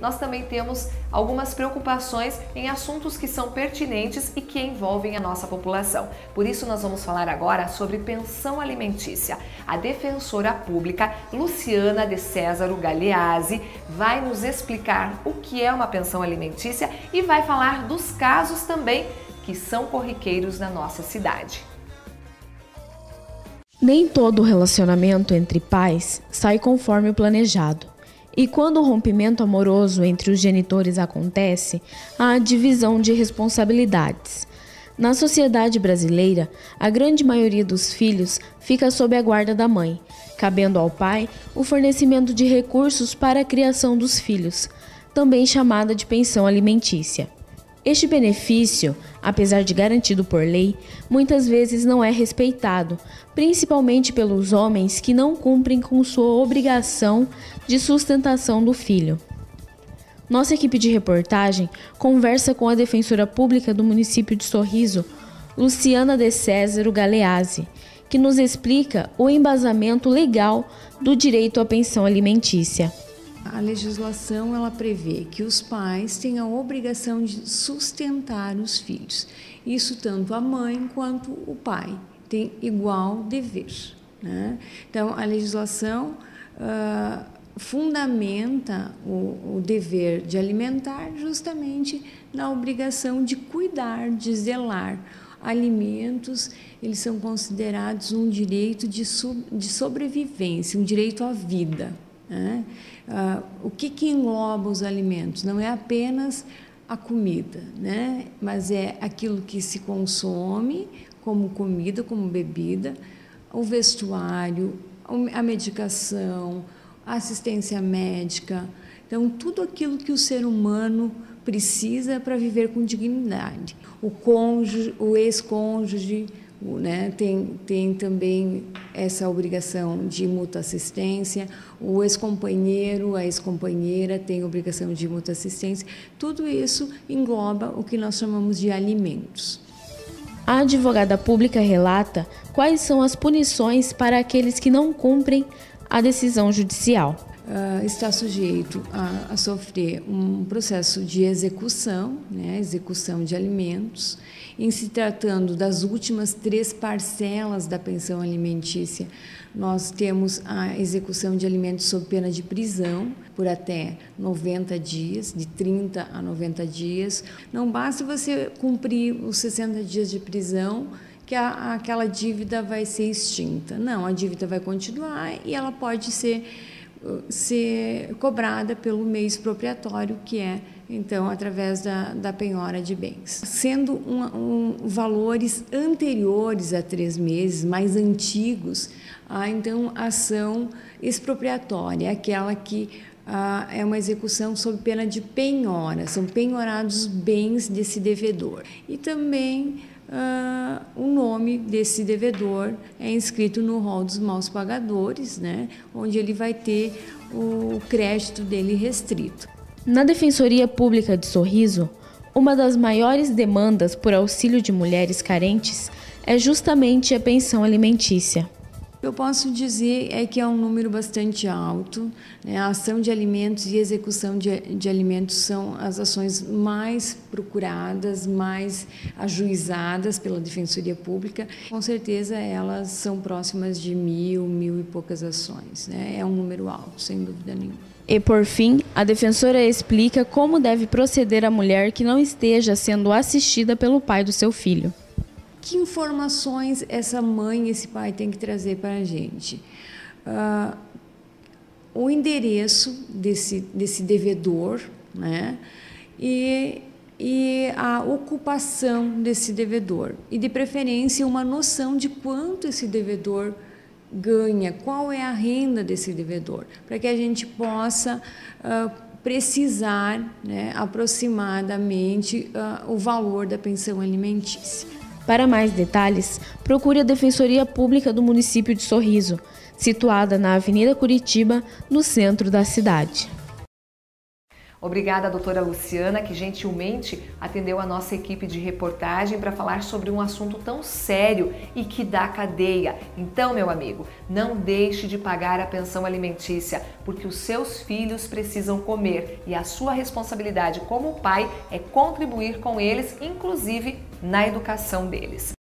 nós também temos algumas preocupações em assuntos que são pertinentes e que envolvem a nossa população. Por isso nós vamos falar agora sobre pensão alimentícia. A defensora pública Luciana de Césaro Galeazzi vai nos explicar o que é uma pensão alimentícia e vai falar dos casos também que são corriqueiros na nossa cidade. Nem todo relacionamento entre pais sai conforme o planejado. E quando o rompimento amoroso entre os genitores acontece, há a divisão de responsabilidades. Na sociedade brasileira, a grande maioria dos filhos fica sob a guarda da mãe, cabendo ao pai o fornecimento de recursos para a criação dos filhos, também chamada de pensão alimentícia. Este benefício, apesar de garantido por lei, muitas vezes não é respeitado, principalmente pelos homens que não cumprem com sua obrigação de sustentação do filho. Nossa equipe de reportagem conversa com a defensora pública do município de Sorriso, Luciana de Césaro Galeazzi, que nos explica o embasamento legal do direito à pensão alimentícia. A legislação ela prevê que os pais têm a obrigação de sustentar os filhos. Isso tanto a mãe quanto o pai tem igual dever, né? Então, a legislação fundamenta o dever de alimentar justamente na obrigação de cuidar, de zelar. Alimentos, eles são considerados um direito de sobrevivência, um direito à vida, né? O que engloba os alimentos? Não é apenas a comida, né? Mas é aquilo que se consome como comida, como bebida, o vestuário, a medicação, a assistência médica. Então, tudo aquilo que o ser humano precisa para viver com dignidade. O cônjuge, o ex-cônjuge, né, tem também essa obrigação de mútua assistência, o ex-companheiro, a ex-companheira tem obrigação de mútua assistência. Tudo isso engloba o que nós chamamos de alimentos. A advogada pública relata quais são as punições para aqueles que não cumprem a decisão judicial. Está sujeito a sofrer um processo de execução, né, execução de alimentos. Em se tratando das últimas 3 parcelas da pensão alimentícia, nós temos a execução de alimentos sob pena de prisão por até 90 dias, de 30 a 90 dias. Não basta você cumprir os 60 dias de prisão que aquela dívida vai ser extinta. Não, a dívida vai continuar e ela pode ser cobrada pelo meio expropriatório, que é, então, através da penhora de bens. Sendo valores anteriores a 3 meses, mais antigos, há, então, ação expropriatória, aquela que é uma execução sob pena de penhora, são penhorados bens desse devedor. E também o nome desse devedor é inscrito no rol dos maus pagadores, né, onde ele vai ter o crédito dele restrito. Na Defensoria Pública de Sorriso, uma das maiores demandas por auxílio de mulheres carentes é justamente a pensão alimentícia. O que eu posso dizer é que é um número bastante alto, né? A ação de alimentos e execução de alimentos são as ações mais procuradas, mais ajuizadas pela Defensoria Pública. Com certeza elas são próximas de 1.000 e poucas ações, né? É um número alto, sem dúvida nenhuma. E, por fim, a defensora explica como deve proceder a mulher que não esteja sendo assistida pelo pai do seu filho. Que informações essa mãe e esse pai têm que trazer para a gente? O endereço desse devedor, né? E a ocupação desse devedor. E, de preferência, uma noção de quanto esse devedor ganha, qual é a renda desse devedor, para que a gente possa precisar, né, aproximadamente o valor da pensão alimentícia. Para mais detalhes, procure a Defensoria Pública do município de Sorriso, situada na Avenida Curitiba, no centro da cidade. Obrigada, doutora Luciana, que gentilmente atendeu a nossa equipe de reportagem para falar sobre um assunto tão sério e que dá cadeia. Então, meu amigo, não deixe de pagar a pensão alimentícia, porque os seus filhos precisam comer e a sua responsabilidade como pai é contribuir com eles, inclusive na educação deles.